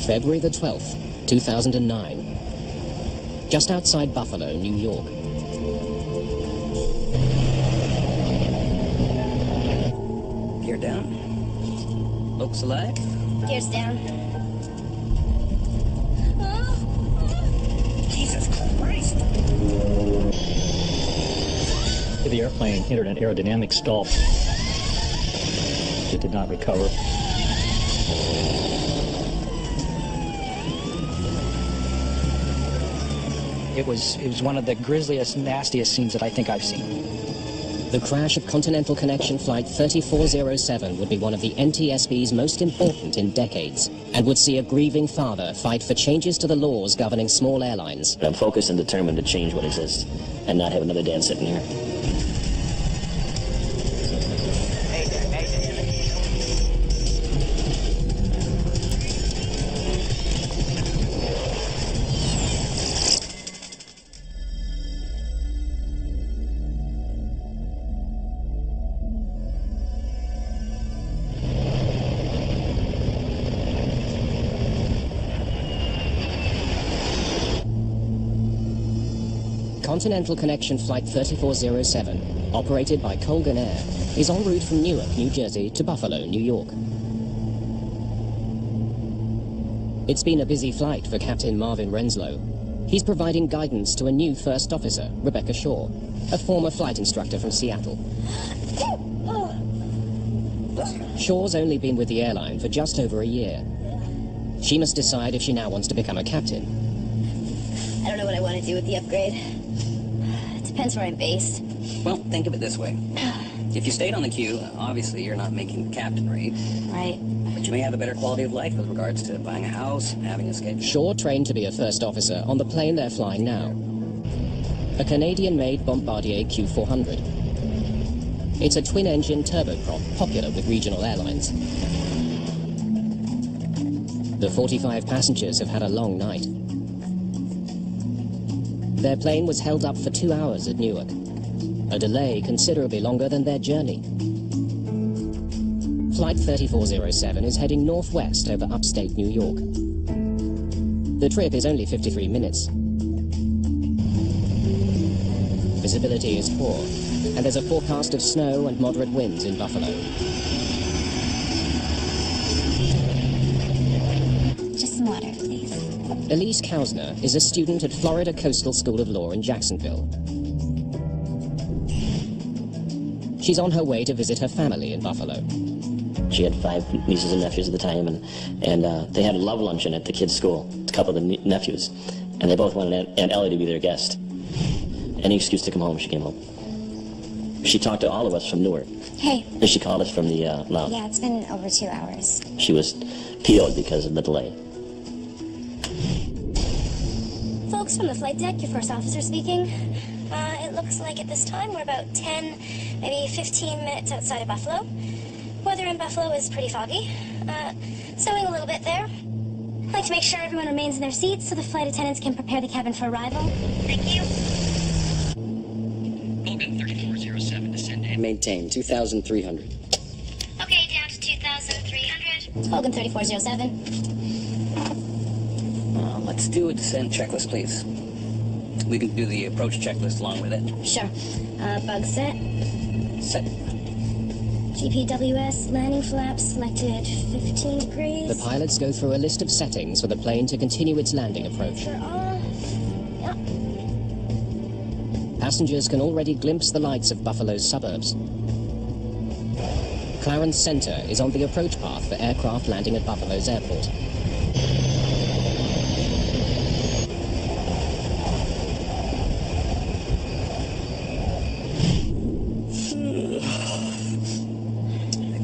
February the 12th, 2009. Just outside Buffalo, New York. Gear down. Looks alive. Gears down. Jesus Christ! The airplane entered an aerodynamic stall. It did not recover. It was one of the grisliest, nastiest scenes that I think I've seen. The crash of Continental Connection Flight 3407 would be one of the NTSB's most important in decades, and would see a grieving father fight for changes to the laws governing small airlines. I'm focused and determined to change what exists, and not have another dad sitting here. Continental Connection Flight 3407, operated by Colgan Air, is en route from Newark, New Jersey to Buffalo, New York. It's been a busy flight for Captain Marvin Renslow. He's providing guidance to a new first officer, Rebecca Shaw, a former flight instructor from Seattle. Shaw's only been with the airline for just over a year. She must decide if she now wants to become a captain. I don't know what I want to do with the upgrade. It depends where I'm based. Well, think of it this way. If you stayed on the queue, obviously you're not making the captain rate. Right. But you may have a better quality of life with regards to buying a house, having a schedule. Shaw trained to be a first officer on the plane they're flying now. A Canadian-made Bombardier Q400. It's a twin-engine turboprop popular with regional airlines. The 45 passengers have had a long night. Their plane was held up for 2 hours at Newark, a delay considerably longer than their journey. Flight 3407 is heading northwest over upstate New York. The trip is only 53 minutes. Visibility is poor, and there's a forecast of snow and moderate winds in Buffalo. Just some water, please. Elise Kausner is a student at Florida Coastal School of Law in Jacksonville. She's on her way to visit her family in Buffalo. She had 5 nieces and nephews at the time, and they had a love luncheon at the kids' school, a couple of the nephews, and they both wanted Aunt Ellie to be their guest. Any excuse to come home, she came home. She talked to all of us from Newark. Hey. And she called us from the lounge. Yeah, it's been over 2 hours. She was PO'd because of the delay. Folks from the flight deck, your first officer speaking. It looks like at this time we're about 10, maybe 15 minutes outside of Buffalo. Weather in Buffalo is pretty foggy. Snowing a little bit there. I'd like to make sure everyone remains in their seats so the flight attendants can prepare the cabin for arrival. Thank you. Colgan 3407, descend and maintain 2,300. Okay, down to 2,300. Colgan 3407. Let's do a descent checklist, please. We can do the approach checklist along with it. Sure. Bug set. Set. GPWS landing flaps selected 15 degrees. The pilots go through a list of settings for the plane to continue its landing approach. Pressure on. Yep. Passengers can already glimpse the lights of Buffalo's suburbs. Clarence Center is on the approach path for aircraft landing at Buffalo's airport.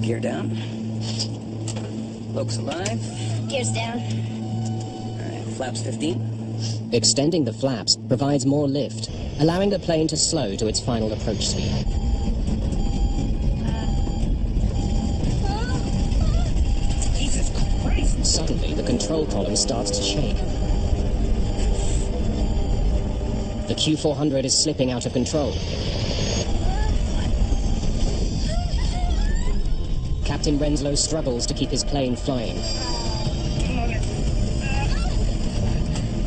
Gear down. Looks alive. Gears down. All right, flaps 15. Extending the flaps provides more lift, allowing the plane to slow to its final approach speed. Jesus Christ! Suddenly, the control column starts to shake. The Q400 is slipping out of control. Captain Renslow struggles to keep his plane flying.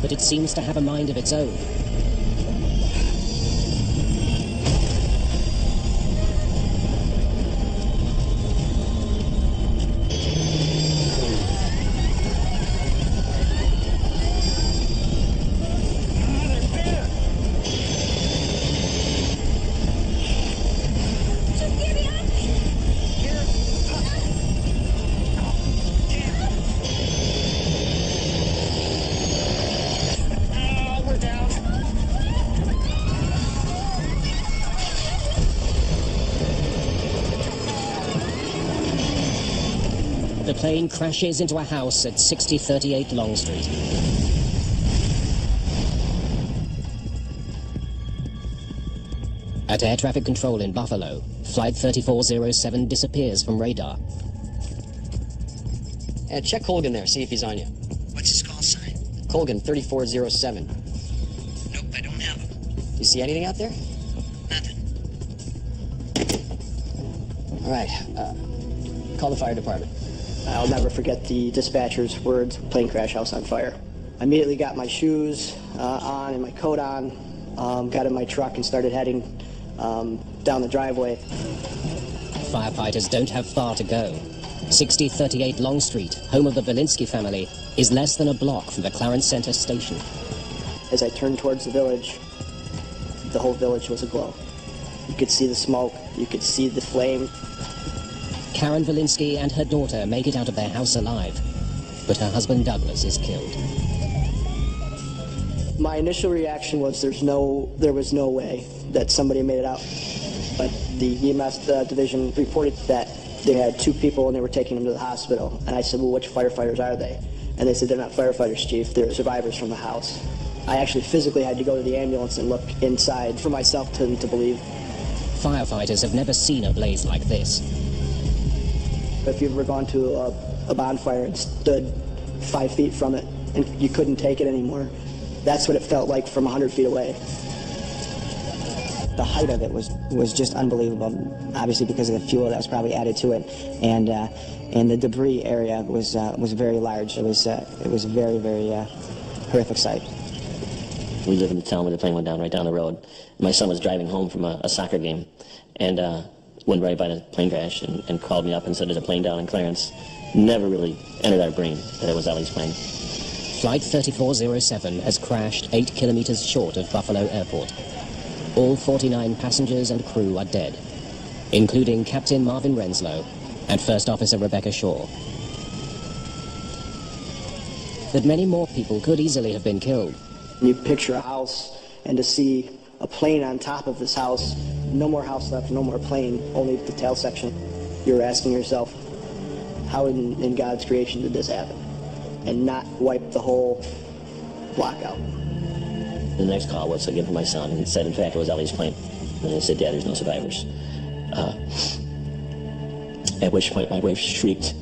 But it seems to have a mind of its own. The plane crashes into a house at 6038 Long Street. At air traffic control in Buffalo, Flight 3407 disappears from radar. Check Colgan there, see if he's on you. What's his call sign? Colgan, 3407. Nope, I don't have him. You see anything out there? Nothing. All right, call the fire department. I'll never forget the dispatcher's words, plane crash, house on fire. I immediately got my shoes on and my coat on, got in my truck and started heading down the driveway. Firefighters don't have far to go. 6038 Long Street, home of the Valinsky family, is less than a block from the Clarence Center station. As I turned towards the village, the whole village was aglow. You could see the smoke, you could see the flame. Karen Valinsky and her daughter make it out of their house alive, but her husband Douglas is killed. My initial reaction was there was no way that somebody made it out. But the EMS division reported that they had 2 people and they were taking them to the hospital. And I said, well, which firefighters are they? And they said, they're not firefighters, Chief, they're survivors from the house. I actually physically had to go to the ambulance and look inside for myself to believe. Firefighters have never seen a blaze like this. If you've ever gone to a bonfire and stood 5 feet from it and you couldn't take it anymore, that's what it felt like from 100 feet away. The height of it was just unbelievable, obviously because of the fuel that was probably added to it, and the debris area was very large. It was a very, very horrific sight. We live in the town where the plane went down, right down the road. My son was driving home from a soccer game, and went right by the plane crash and called me up and said there's a plane down in Clarence. Never really entered our brain that it was Ellie's plane. Flight 3407 has crashed 8 kilometers short of Buffalo Airport. All 49 passengers and crew are dead, including Captain Marvin Renslow and First Officer Rebecca Shaw. But many more people could easily have been killed. You picture a house, and to see a plane on top of this house, no more house left, no more plane, only the tail section. You're asking yourself, how in God's creation did this happen? And not wipe the whole block out. The next call was again from my son and said, in fact, it was Ellie's plane. And I said, Dad, there's no survivors. At which point my wife shrieked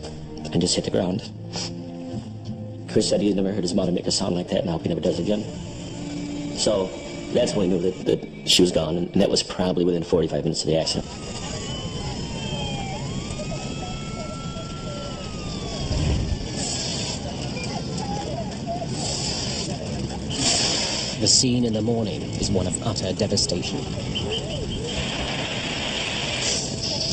and just hit the ground. Chris said he's never heard his mother make a sound like that, and I hope he never does again. So that's when we knew that she was gone, and that was probably within 45 minutes of the accident. The scene in the morning is one of utter devastation.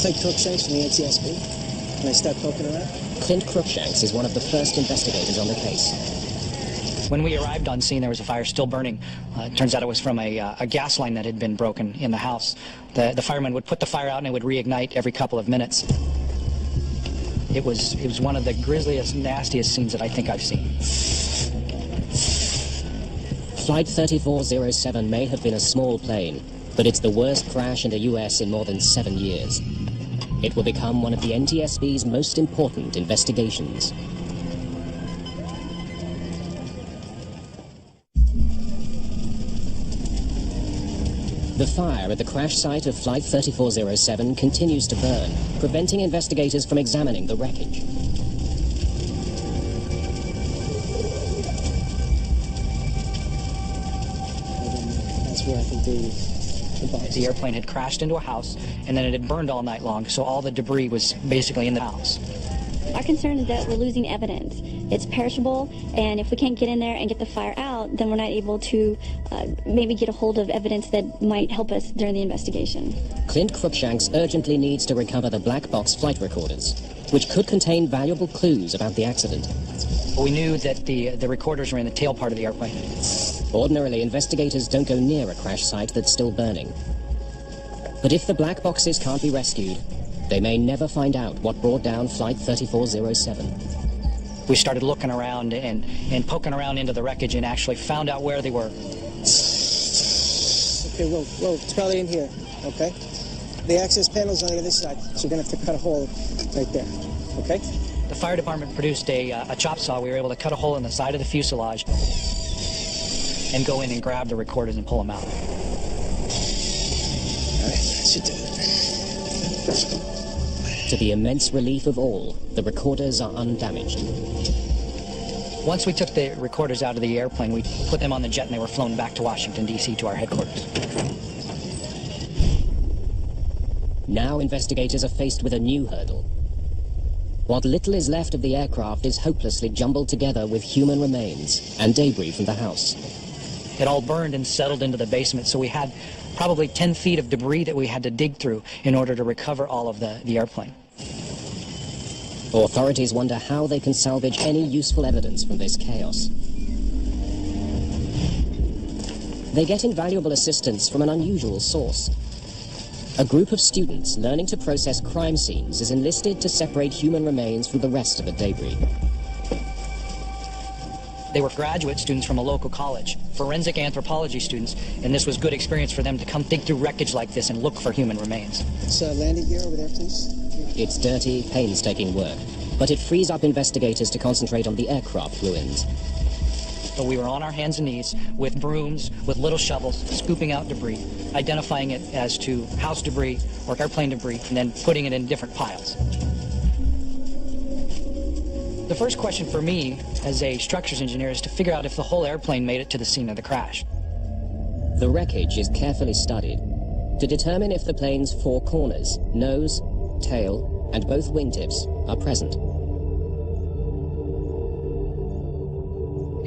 Clint Crookshanks from the NTSB. Can I start poking around? Clint Crookshanks is one of the first investigators on the case. When we arrived on scene, there was a fire still burning. It turns out it was from a gas line that had been broken in the house. The firemen would put the fire out and it would reignite every couple of minutes. It was one of the grisliest, nastiest scenes that I think I've seen. Flight 3407 may have been a small plane, but it's the worst crash in the US in more than 7 years. It will become one of the NTSB's most important investigations. The fire at the crash site of Flight 3407 continues to burn, preventing investigators from examining the wreckage. That's where I think The airplane had crashed into a house, and then it had burned all night long, so all the debris was basically in the house. Our concern is that we're losing evidence. It's perishable, and if we can't get in there and get the fire out, then we're not able to maybe get a hold of evidence that might help us during the investigation. Clint Cruikshanks urgently needs to recover the black box flight recorders, which could contain valuable clues about the accident. We knew that the recorders were in the tail part of the airplane. Ordinarily, investigators don't go near a crash site that's still burning. But if the black boxes can't be rescued, they may never find out what brought down Flight 3407. We started looking around and poking around into the wreckage and actually found out where they were. Okay, whoa, it's probably in here, okay? The access panel's on the other side, so you're gonna have to cut a hole right there, okay? The fire department produced a chop saw. We were able to cut a hole in the side of the fuselage and go in and grab the recorders and pull them out. All right, that should do it. To the immense relief of all, the recorders are undamaged. Once we took the recorders out of the airplane, we put them on the jet and they were flown back to Washington, D.C. to our headquarters. Now investigators are faced with a new hurdle. What little is left of the aircraft is hopelessly jumbled together with human remains and debris from the house. It all burned and settled into the basement, so we had probably 10 feet of debris that we had to dig through in order to recover all of the airplane. Authorities wonder how they can salvage any useful evidence from this chaos. They get invaluable assistance from an unusual source. A group of students learning to process crime scenes is enlisted to separate human remains from the rest of the debris. They were graduate students from a local college, forensic anthropology students, and this was good experience for them to come dig through wreckage like this and look for human remains. It's landing gear over there, please. It's dirty, painstaking work, but it frees up investigators to concentrate on the aircraft ruins. So we were on our hands and knees with brooms, with little shovels, scooping out debris, identifying it as to house debris or airplane debris, and then putting it in different piles. The first question for me as a structures engineer is to figure out if the whole airplane made it to the scene of the crash. The wreckage is carefully studied to determine if the plane's four corners, nose, tail, and both wingtips are present.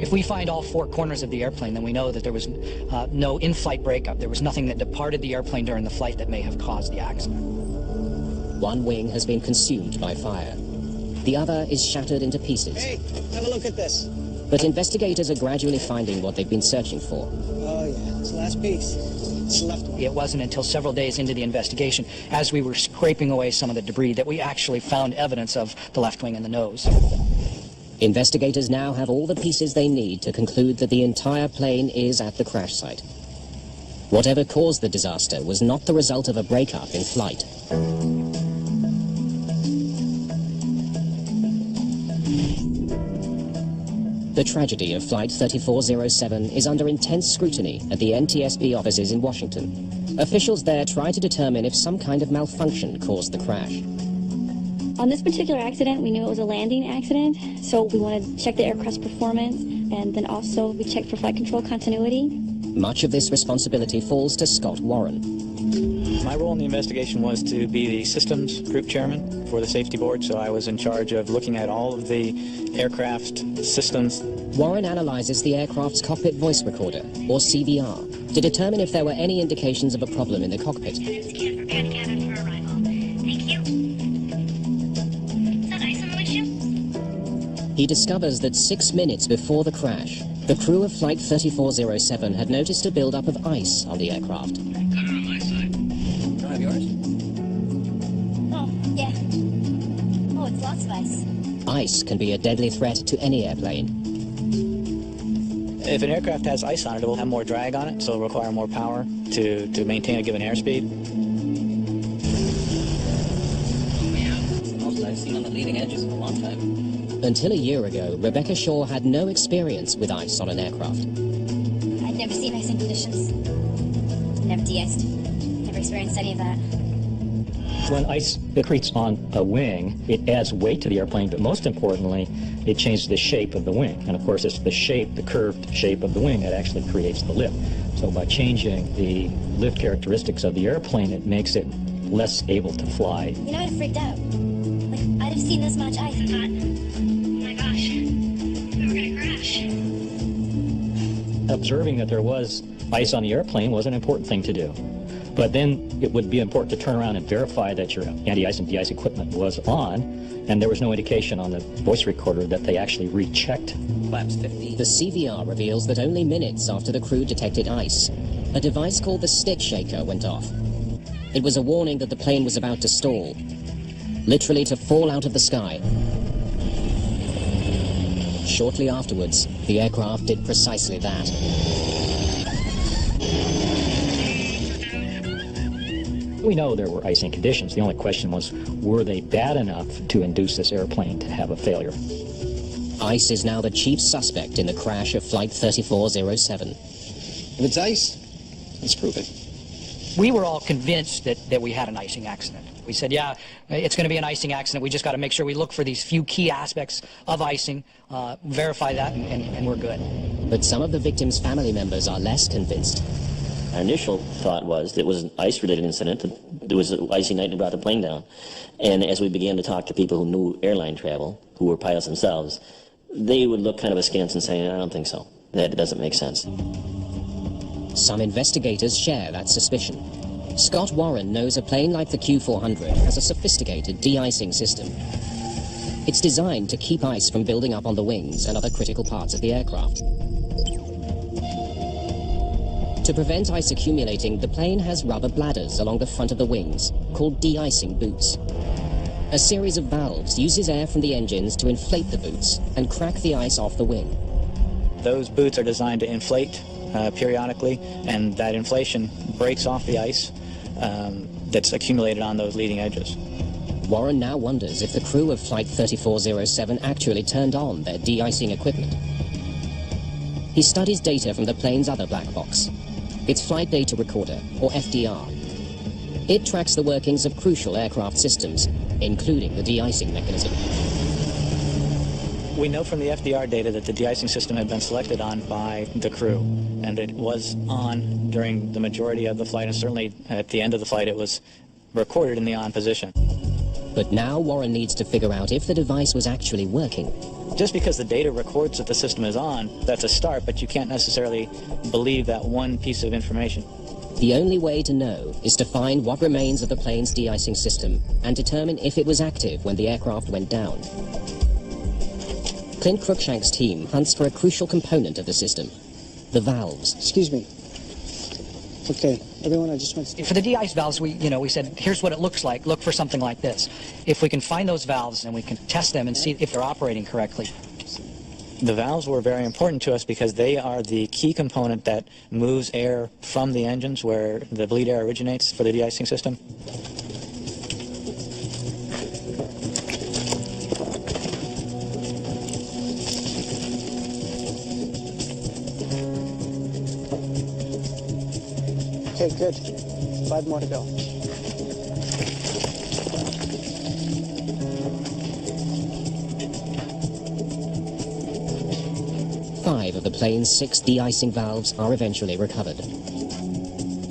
If we find all four corners of the airplane, then we know that there was no in-flight breakup. There was nothing that departed the airplane during the flight that may have caused the accident. One wing has been consumed by fire. The other is shattered into pieces. Hey, have a look at this. But investigators are gradually finding what they've been searching for. Oh, yeah, it's the last piece. It's the left one. It wasn't until several days into the investigation, as we were scraping away some of the debris, that we actually found evidence of the left wing and the nose. Investigators now have all the pieces they need to conclude that the entire plane is at the crash site. Whatever caused the disaster was not the result of a breakup in flight. The tragedy of Flight 3407 is under intense scrutiny at the NTSB offices in Washington. Officials there try to determine if some kind of malfunction caused the crash. On this particular accident, we knew it was a landing accident, so we wanted to check the aircraft's performance, and then also we checked for flight control continuity. Much of this responsibility falls to Scott Warren. My role in the investigation was to be the systems group chairman for the safety board, so I was in charge of looking at all of the aircraft systems. Warren analyzes the aircraft's cockpit voice recorder, or CVR, to determine if there were any indications of a problem in the cockpit. Prepare the cabin for arrival. Thank you. Is that ice on the windshield? He discovers that 6 minutes before the crash, the crew of Flight 3407 had noticed a buildup of ice on the aircraft. Got it on my side. Don't have yours? Oh, yeah. Oh, it's lots of ice. Ice can be a deadly threat to any airplane. If an aircraft has ice on it, it will have more drag on it, so it'll require more power to maintain a given airspeed. Oh, yeah. It's the most I've seen on the leading edges in a long time. Until a year ago, Rebecca Shaw had no experience with ice on an aircraft. I'd never seen ice in conditions. Never de-iced. Never experienced any of that. When ice accretes on a wing, it adds weight to the airplane, but most importantly, it changes the shape of the wing. And of course, it's the shape, the curved shape of the wing that actually creates the lift. So by changing the lift characteristics of the airplane, it makes it less able to fly. You know, I'd have freaked out. Like, I'd have seen this much ice and thought, oh my gosh, we were gonna crash. Observing that there was ice on the airplane was an important thing to do. But then it would be important to turn around and verify that your anti-ice and de-ice equipment was on, and there was no indication on the voice recorder that they actually rechecked. Flaps 50. The CVR reveals that only minutes after the crew detected ice, a device called the stick shaker went off. It was a warning that the plane was about to stall, literally to fall out of the sky. Shortly afterwards, the aircraft did precisely that. We know there were icing conditions. The only question was, were they bad enough to induce this airplane to have a failure? Ice is now the chief suspect in the crash of Flight 3407. If it's ice, let's prove it. We were all convinced that we had an icing accident. We said, yeah, it's going to be an icing accident. We just got to make sure we look for these few key aspects of icing, verify that, and we're good. But some of the victims' family members are less convinced. Our initial thought was that it was an ice-related incident. There was an icy night and brought the plane down. And as we began to talk to people who knew airline travel, who were pilots themselves, they would look kind of askance and say, I don't think so. That doesn't make sense. Some investigators share that suspicion. Scott Warren knows a plane like the Q400 has a sophisticated de-icing system. It's designed to keep ice from building up on the wings and other critical parts of the aircraft. To prevent ice accumulating, the plane has rubber bladders along the front of the wings, called de-icing boots. A series of valves uses air from the engines to inflate the boots and crack the ice off the wing. Those boots are designed to inflate periodically, and that inflation breaks off the ice that's accumulated on those leading edges. Warren now wonders if the crew of Flight 3407 actually turned on their de-icing equipment. He studies data from the plane's other black box, its Flight Data Recorder, or FDR. It tracks the workings of crucial aircraft systems, including the de-icing mechanism. We know from the FDR data that the de-icing system had been selected on by the crew, and it was on during the majority of the flight, and certainly at the end of the flight it was recorded in the on position. But now Warren needs to figure out if the device was actually working. Just because the data records that the system is on, that's a start, but you can't necessarily believe that one piece of information. The only way to know is to find what remains of the plane's de-icing system and determine if it was active when the aircraft went down. Clint Cruikshank's team hunts for a crucial component of the system, the valves. Excuse me. Okay, everyone, I just want to... For the de-ice valves, we said, here's what it looks like. Look for something like this. If we can find those valves and we can test them and see if they're operating correctly. The valves were very important to us because they are the key component that moves air from the engines where the bleed air originates for the de-icing system. Okay, good. 5 more to go. Five of the plane's 6 de-icing valves are eventually recovered.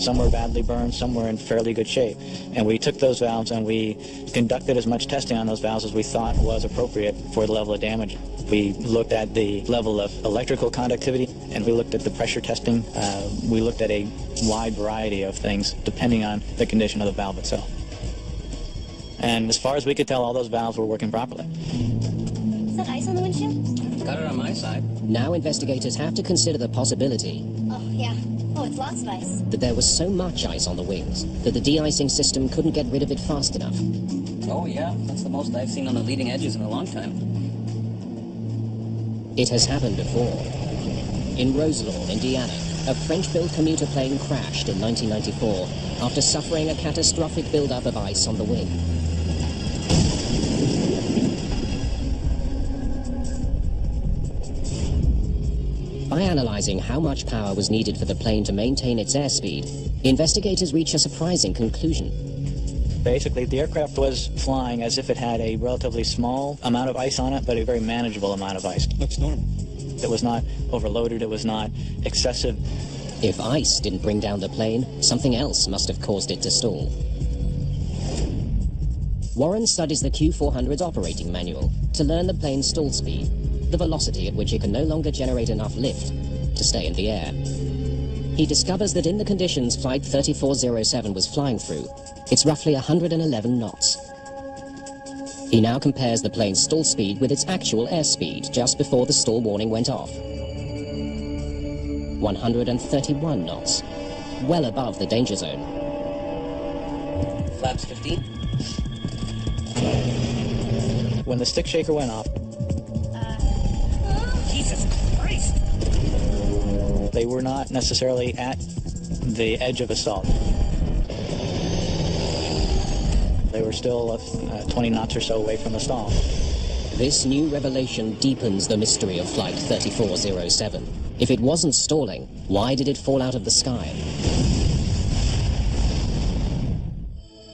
Some were badly burned, some were in fairly good shape. And we took those valves and we conducted as much testing on those valves as we thought was appropriate for the level of damage. We looked at the level of electrical conductivity, and we looked at the pressure testing. We looked at a wide variety of things depending on the condition of the valve itself. And as far as we could tell, all those valves were working properly. Is that ice on the windshield? Got it on my side. Now investigators have to consider the possibility Oh, yeah. Oh, it's lots of ice. that there was so much ice on the wings that the de-icing system couldn't get rid of it fast enough. Oh, yeah. That's the most I've seen on the leading edges in a long time. It has happened before. In Roselawn, Indiana, a French-built commuter plane crashed in 1994 after suffering a catastrophic buildup of ice on the wing. By analyzing how much power was needed for the plane to maintain its airspeed, investigators reach a surprising conclusion. Basically, the aircraft was flying as if it had a relatively small amount of ice on it, but a very manageable amount of ice. Looks normal. It was not overloaded, it was not excessive. If ice didn't bring down the plane, something else must have caused it to stall. Warren studies the Q400's operating manual to learn the plane's stall speed, the velocity at which it can no longer generate enough lift to stay in the air. He discovers that in the conditions Flight 3407 was flying through, it's roughly 111 knots. He now compares the plane's stall speed with its actual airspeed just before the stall warning went off. 131 knots, well above the danger zone. Flaps 15. When the stick shaker went off, Jesus Christ! they were not necessarily at the edge of assault. They were still 20 knots or so away from the stall. This new revelation deepens the mystery of Flight 3407. If it wasn't stalling, why did it fall out of the sky?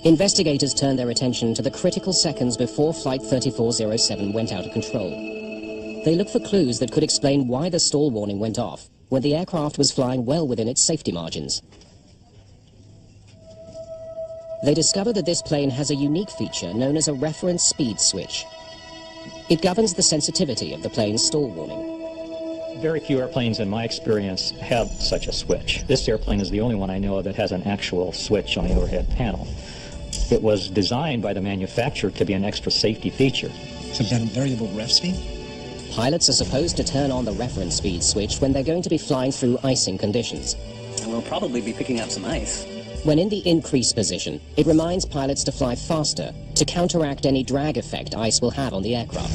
Investigators turned their attention to the critical seconds before Flight 3407 went out of control. They looked for clues that could explain why the stall warning went off when the aircraft was flying well within its safety margins. They discovered that this plane has a unique feature known as a reference speed switch. It governs the sensitivity of the plane's stall warning. Very few airplanes, in my experience, have such a switch. This airplane is the only one I know of that has an actual switch on the overhead panel. It was designed by the manufacturer to be an extra safety feature. So that variable ref speed? Pilots are supposed to turn on the reference speed switch when they're going to be flying through icing conditions. And we'll probably be picking up some ice. When in the increase position, it reminds pilots to fly faster to counteract any drag effect ice will have on the aircraft.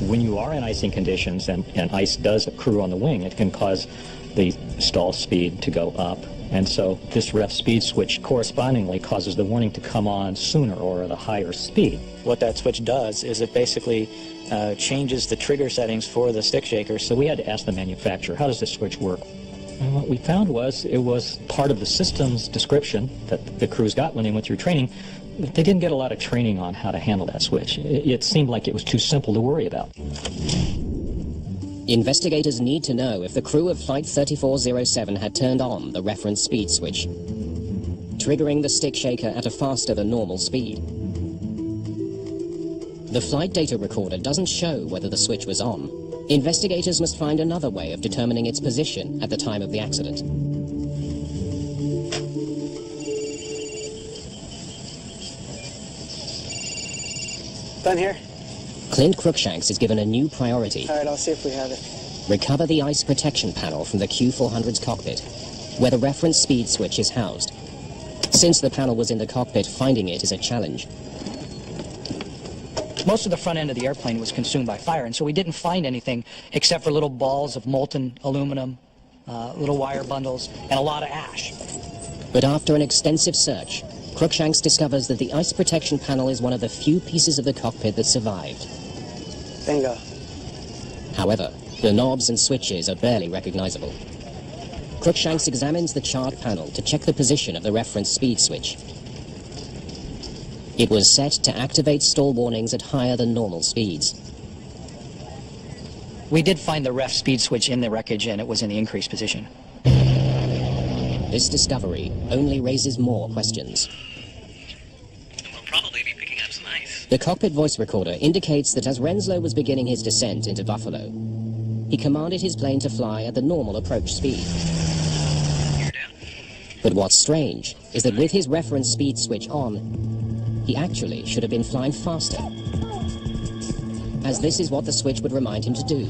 When you are in icing conditions and ice does accrue on the wing, it can cause the stall speed to go up. And so this ref speed switch correspondingly causes the warning to come on sooner or at a higher speed. What that switch does is it basically changes the trigger settings for the stick shaker. So we had to ask the manufacturer, how does this switch work? And what we found was it was part of the system's description that the crews got when they went through training, but they didn't get a lot of training on how to handle that switch. It seemed like it was too simple to worry about. Investigators need to know if the crew of Flight 3407 had turned on the reference speed switch, triggering the stick shaker at a faster than normal speed. The flight data recorder doesn't show whether the switch was on. Investigators must find another way of determining its position at the time of the accident. Done here? Clint Crookshanks is given a new priority. All right, I'll see if we have it. Recover the ice protection panel from the Q400's cockpit, where the reference speed switch is housed. Since the panel was in the cockpit, finding it is a challenge. Most of the front end of the airplane was consumed by fire, and so we didn't find anything except for little balls of molten aluminum, little wire bundles, and a lot of ash. But after an extensive search, Crookshanks discovers that the ice protection panel is one of the few pieces of the cockpit that survived. Bingo. However, the knobs and switches are barely recognizable. Crookshanks examines the charred panel to check the position of the reference speed switch. It was set to activate stall warnings at higher than normal speeds. We did find the ref speed switch in the wreckage, and it was in the increased position. This discovery only raises more questions. We'll probably be picking up some ice. The cockpit voice recorder indicates that as Renslow was beginning his descent into Buffalo, he commanded his plane to fly at the normal approach speed. You're down. But what's strange is that with his reference speed switch on, he actually should have been flying faster, as this is what the switch would remind him to do.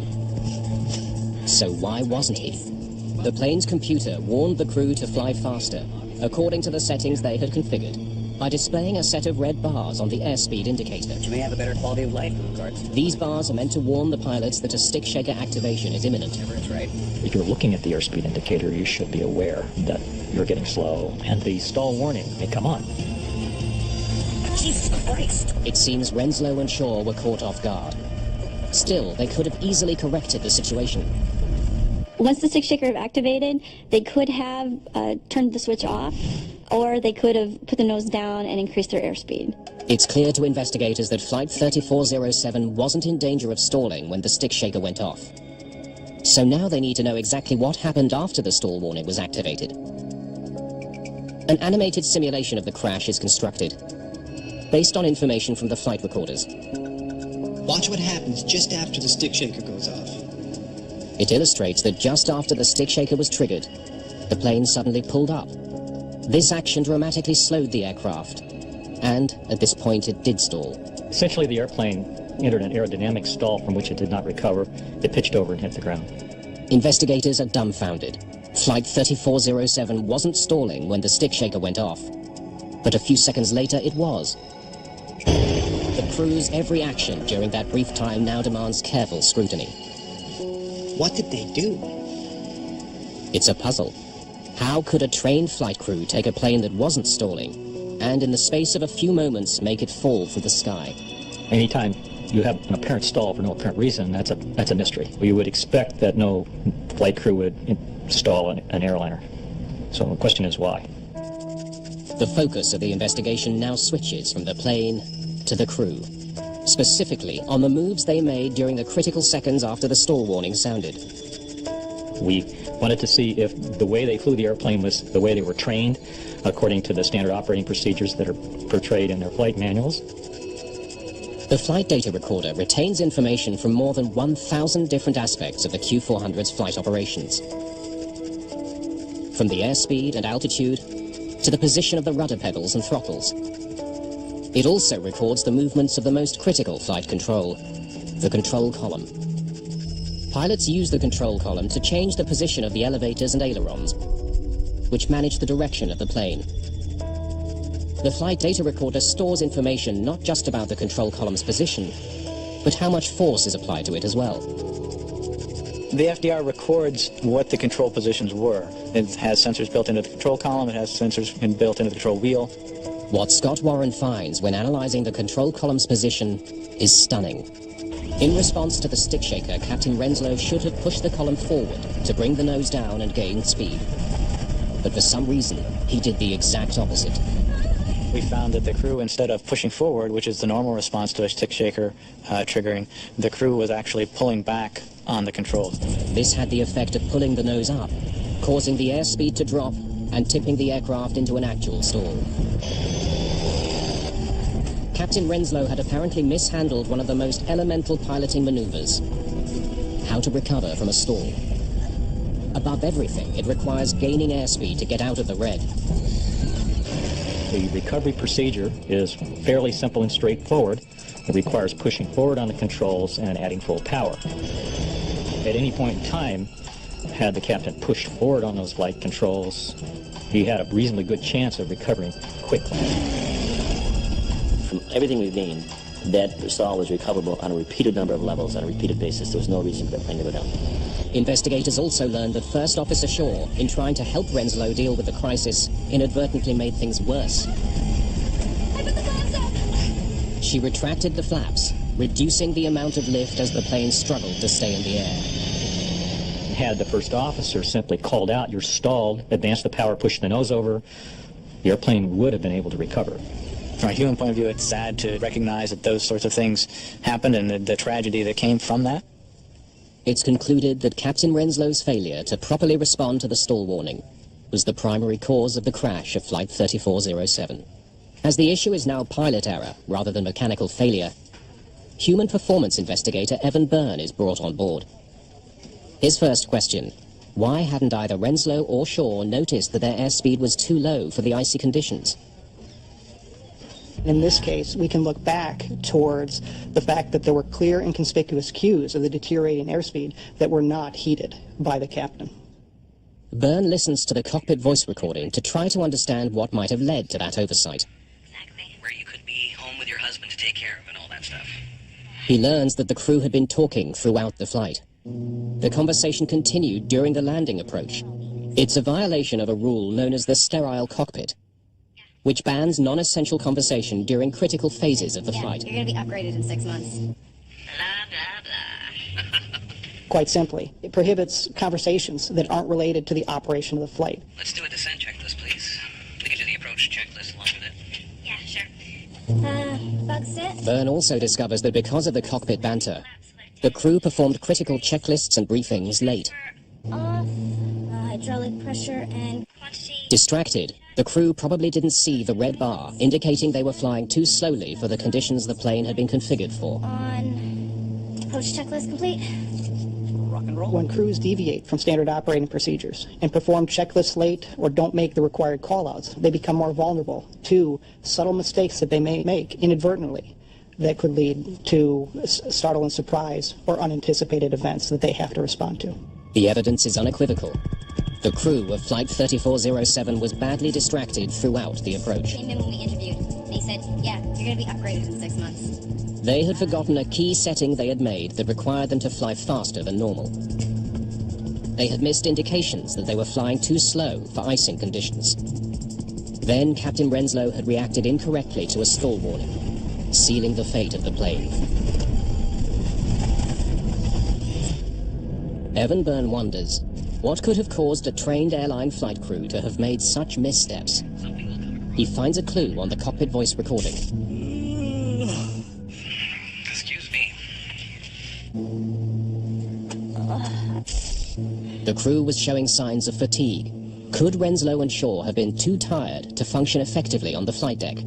So why wasn't he? The plane's computer warned the crew to fly faster, according to the settings they had configured, by displaying a set of red bars on the airspeed indicator. You may have a better quality of life in regards. These bars are meant to warn the pilots that a stick shaker activation is imminent. That's right. If you're looking at the airspeed indicator, you should be aware that you're getting slow, and the stall warning may come on. Jesus Christ! It seems Renslow and Shaw were caught off guard. Still, they could have easily corrected the situation. Once the stick shaker activated, they could have turned the switch off, or they could have put the nose down and increased their airspeed. It's clear to investigators that Flight 3407 wasn't in danger of stalling when the stick shaker went off. So now they need to know exactly what happened after the stall warning was activated. An animated simulation of the crash is constructed, based on information from the flight recorders. Watch what happens just after the stick shaker goes off. It illustrates that just after the stick shaker was triggered, the plane suddenly pulled up. This action dramatically slowed the aircraft, and at this point it did stall. Essentially, the airplane entered an aerodynamic stall from which it did not recover. It pitched over and hit the ground. Investigators are dumbfounded. Flight 3407 wasn't stalling when the stick shaker went off, but a few seconds later it was. The crew's every action during that brief time now demands careful scrutiny. What did they do? It's a puzzle. How could a trained flight crew take a plane that wasn't stalling and in the space of a few moments make it fall through the sky? Anytime you have an apparent stall for no apparent reason, that's a mystery. You would expect that no flight crew would stall an airliner. So the question is why? The focus of the investigation now switches from the plane to the crew, specifically on the moves they made during the critical seconds after the stall warning sounded. We wanted to see if the way they flew the airplane was the way they were trained, according to the standard operating procedures that are portrayed in their flight manuals. The flight data recorder retains information from more than 1,000 different aspects of the Q400's flight operations. From the airspeed and altitude to the position of the rudder pedals and throttles. It also records the movements of the most critical flight control, the control column. Pilots use the control column to change the position of the elevators and ailerons, which manage the direction of the plane. The flight data recorder stores information not just about the control column's position, but how much force is applied to it as well. The FDR records what the control positions were. It has sensors built into the control column, it has sensors built into the control wheel. What Scott Warren finds when analyzing the control column's position is stunning. In response to the stick shaker, Captain Renslow should have pushed the column forward to bring the nose down and gain speed. But for some reason, he did the exact opposite. We found that the crew, instead of pushing forward, which is the normal response to a stick shaker triggering, the crew was actually pulling back on the controls. This had the effect of pulling the nose up, causing the airspeed to drop and tipping the aircraft into an actual stall. Captain Renslow had apparently mishandled one of the most elemental piloting maneuvers: how to recover from a stall. Above everything, it requires gaining airspeed to get out of the red. The recovery procedure is fairly simple and straightforward. It requires pushing forward on the controls and adding full power. At any point in time, had the captain pushed forward on those flight controls, he had a reasonably good chance of recovering quickly. From everything we've gained, that stall was recoverable on a repeated number of levels on a repeated basis. There was no reason for that plane to go down. Investigators also learned that First Officer Shaw, in trying to help Renslow deal with the crisis, inadvertently made things worse. I put the flaps up! She retracted the flaps, reducing the amount of lift as the plane struggled to stay in the air. Had the first officer simply called out, "You're stalled," advanced the power, pushed the nose over, the airplane would have been able to recover. From a human point of view, it's sad to recognize that those sorts of things happened and the tragedy that came from that. It's concluded that Captain Renslow's failure to properly respond to the stall warning was the primary cause of the crash of Flight 3407. As the issue is now pilot error rather than mechanical failure, human performance investigator Evan Byrne is brought on board. His first question: why hadn't either Renslow or Shaw noticed that their airspeed was too low for the icy conditions? In this case, we can look back towards the fact that there were clear and conspicuous cues of the deteriorating airspeed that were not heeded by the captain. Byrne listens to the cockpit voice recording to try to understand what might have led to that oversight. Exactly. Where you could be home with your husband to take care of and all that stuff. He learns that the crew had been talking throughout the flight. The conversation continued during the landing approach. It's a violation of a rule known as the sterile cockpit, which bans non-essential conversation during critical phases of the flight. You're going to be upgraded in 6 months. Blah, blah, blah. Quite simply, it prohibits conversations that aren't related to the operation of the flight. Let's do a descent checklist, please. Take it to the approach. Bugs it. Byrne also discovers that because of the cockpit banter, the crew performed critical checklists and briefings late. Off. Hydraulic pressure and quantity. Distracted, the crew probably didn't see the red bar, indicating they were flying too slowly for the conditions the plane had been configured for. On. Approach checklist complete. Rock and roll. When crews deviate from standard operating procedures and perform checklists late or don't make the required callouts, they become more vulnerable to subtle mistakes that they may make inadvertently that could lead to startle and surprise or unanticipated events that they have to respond to. The evidence is unequivocal. The crew of Flight 3407 was badly distracted throughout the approach. Came in when we interviewed. They said, yeah, you're going to be upgraded in 6 months. They had forgotten a key setting they had made that required them to fly faster than normal. They had missed indications that they were flying too slow for icing conditions. Then Captain Renslow had reacted incorrectly to a stall warning, sealing the fate of the plane. Evan Byrne wonders, what could have caused a trained airline flight crew to have made such missteps? He finds a clue on the cockpit voice recording. Excuse me. The crew was showing signs of fatigue. Could Renslow and Shaw have been too tired to function effectively on the flight deck?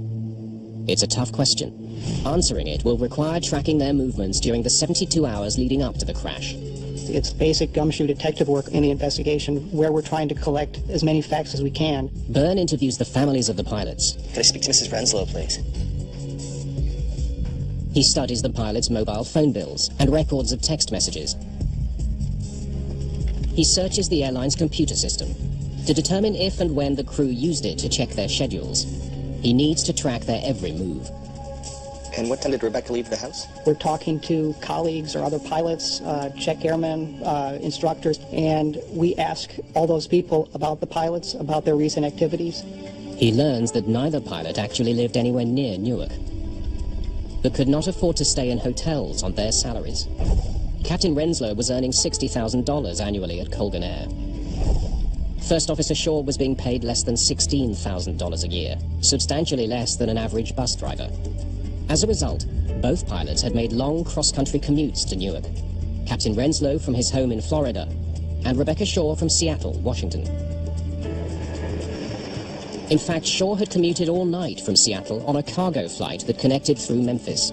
It's a tough question. Answering it will require tracking their movements during the 72 hours leading up to the crash. It's basic gumshoe detective work in the investigation where we're trying to collect as many facts as we can. Byrne interviews the families of the pilots. Could I speak to Mrs. Renslow, please? He studies the pilots' mobile phone bills and records of text messages. He searches the airline's computer system to determine if and when the crew used it to check their schedules. He needs to track their every move. And what time did Rebecca leave the house? We're talking to colleagues or other pilots, check airmen, instructors, and we ask all those people about the pilots, about their recent activities. He learns that neither pilot actually lived anywhere near Newark, but could not afford to stay in hotels on their salaries. Captain Renslow was earning $60,000 annually at Colgan Air. First Officer Shaw was being paid less than $16,000 a year, substantially less than an average bus driver. As a result, both pilots had made long cross-country commutes to Newark. Captain Renslow from his home in Florida, and Rebecca Shaw from Seattle, Washington. In fact, Shaw had commuted all night from Seattle on a cargo flight that connected through Memphis.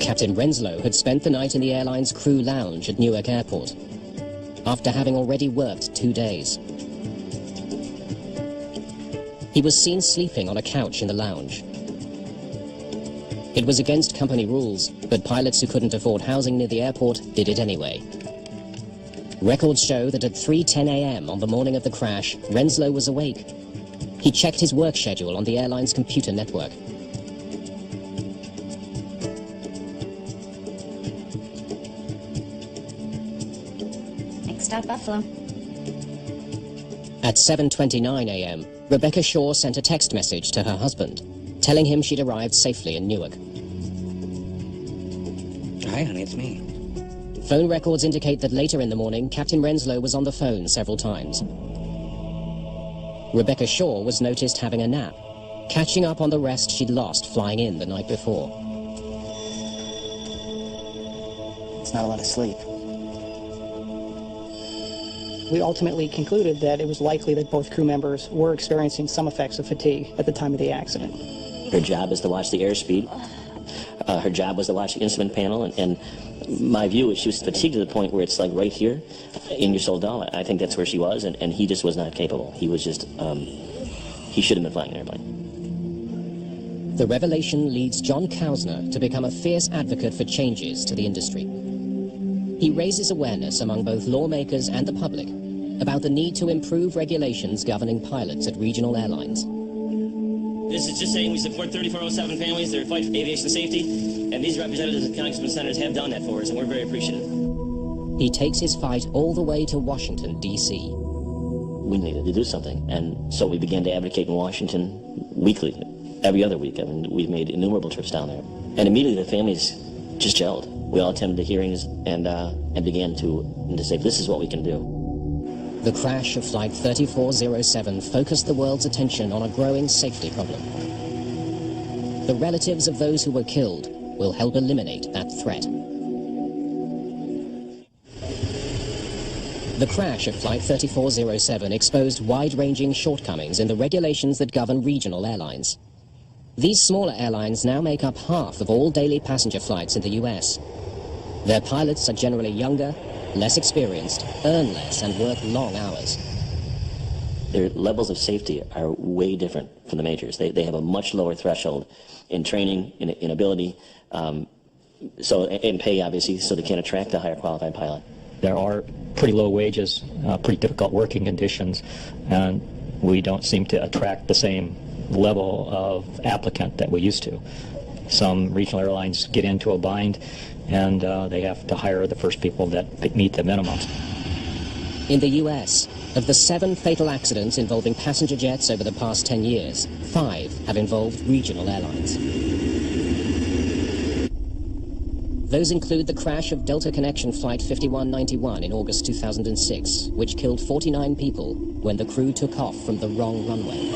Captain Renslow had spent the night in the airline's crew lounge at Newark Airport, after having already worked 2 days. He was seen sleeping on a couch in the lounge. It was against company rules, but pilots who couldn't afford housing near the airport did it anyway. Records show that at 3:10 a.m. on the morning of the crash, Renslow was awake. He checked his work schedule on the airline's computer network. Next stop, Buffalo. At 7:29 a.m., Rebecca Shaw sent a text message to her husband, telling him she'd arrived safely in Newark. Hi, honey, it's me. Phone records indicate that later in the morning, Captain Renslow was on the phone several times. Rebecca Shaw was noticed having a nap, catching up on the rest she'd lost flying in the night before. It's not a lot of sleep. We ultimately concluded that it was likely that both crew members were experiencing some effects of fatigue at the time of the accident. Her job is to watch the airspeed. Her job was to watch the instrument panel, and my view is she was fatigued to the point where it's like right here in your soldal. I think that's where she was, and he just was not capable. He was just, he should have been flying an airplane. The revelation leads John Kausner to become a fierce advocate for changes to the industry. He raises awareness among both lawmakers and the public about the need to improve regulations governing pilots at regional airlines. This is just saying we support 3407 families, their fight for aviation safety, and these representatives and congressmen and senators have done that for us, and we're very appreciative. He takes his fight all the way to Washington, D.C. We needed to do something, and so we began to advocate in Washington weekly, every other week. I mean, we've made innumerable trips down there. And immediately the families just gelled. We all attended the hearings and began to say, this is what we can do. The crash of Flight 3407 focused the world's attention on a growing safety problem. The relatives of those who were killed will help eliminate that threat. The crash of Flight 3407 exposed wide-ranging shortcomings in the regulations that govern regional airlines. These smaller airlines now make up half of all daily passenger flights in the US. Their pilots are generally younger, less experienced, earn less, and work long hours. Their levels of safety are way different from the majors. They have a much lower threshold in training, in ability, so in pay, obviously, so they can attract a higher qualified pilot. There are pretty low wages, pretty difficult working conditions, and we don't seem to attract the same level of applicant that we used to. Some regional airlines get into a bind, and they have to hire the first people that meet the minimum. In the US, of the 7 fatal accidents involving passenger jets over the past 10 years, 5 have involved regional airlines. Those include the crash of Delta Connection Flight 5191 in August 2006, which killed 49 people when the crew took off from the wrong runway.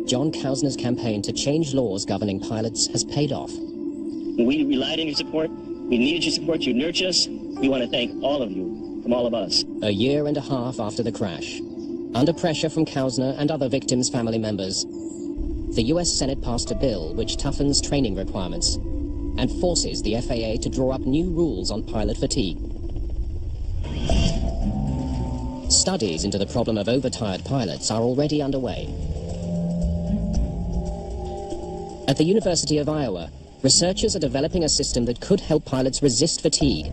John Kausner's campaign to change laws governing pilots has paid off. We relied on your support. We needed your support. You nurtured us. We want to thank all of you, from all of us. A year and a half after the crash, under pressure from Kausner and other victims' family members, the US Senate passed a bill which toughens training requirements and forces the FAA to draw up new rules on pilot fatigue. Studies into the problem of overtired pilots are already underway. At the University of Iowa, researchers are developing a system that could help pilots resist fatigue,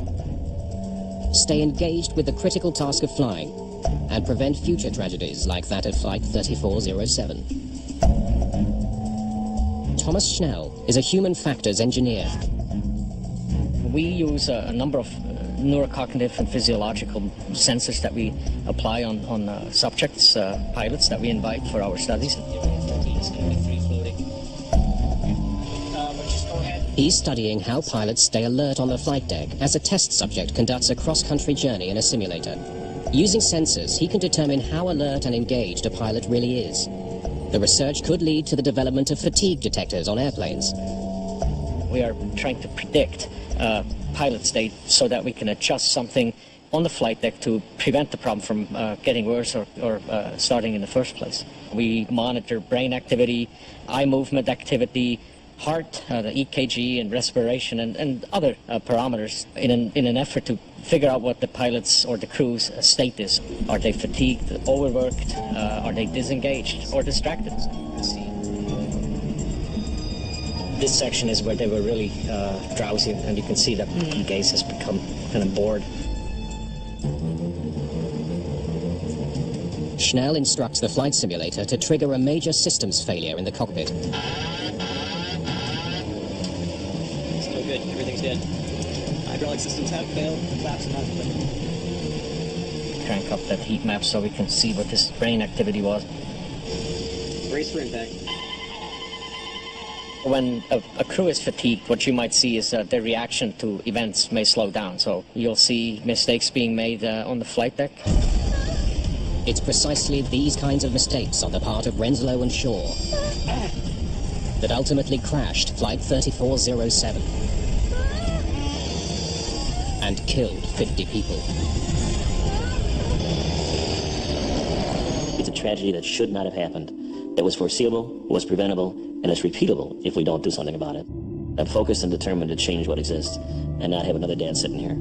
stay engaged with the critical task of flying, and prevent future tragedies like that of Flight 3407. Thomas Schnell is a human factors engineer. We use a number of neurocognitive and physiological sensors that we apply on subjects, pilots that we invite for our studies. He's studying how pilots stay alert on the flight deck as a test subject conducts a cross-country journey in a simulator. Using sensors, he can determine how alert and engaged a pilot really is. The research could lead to the development of fatigue detectors on airplanes. We are trying to predict pilot state so that we can adjust something on the flight deck to prevent the problem from getting worse or starting in the first place. We monitor brain activity, eye movement activity, heart, the EKG and respiration and other parameters in an effort to figure out what the pilot's or the crew's state is. Are they fatigued, overworked, are they disengaged or distracted? This section is where they were really drowsy, and you can see that the gaze has become kind of bored. Schnell instructs the flight simulator to trigger a major systems failure in the cockpit. Still good. Everything's good. Hydraulic systems have failed. Flaps have not failed. Crank up that heat map so we can see what this brain activity was. Brace for impact. When a crew is fatigued, what you might see is their reaction to events may slow down. So you'll see mistakes being made on the flight deck. It's precisely these kinds of mistakes on the part of Renslow and Shaw that ultimately crashed Flight 3407 and killed 50 people. It's a tragedy that should not have happened. It was foreseeable, was preventable, and it's repeatable if we don't do something about it. I'm focused and determined to change what exists and not have another dad sitting here.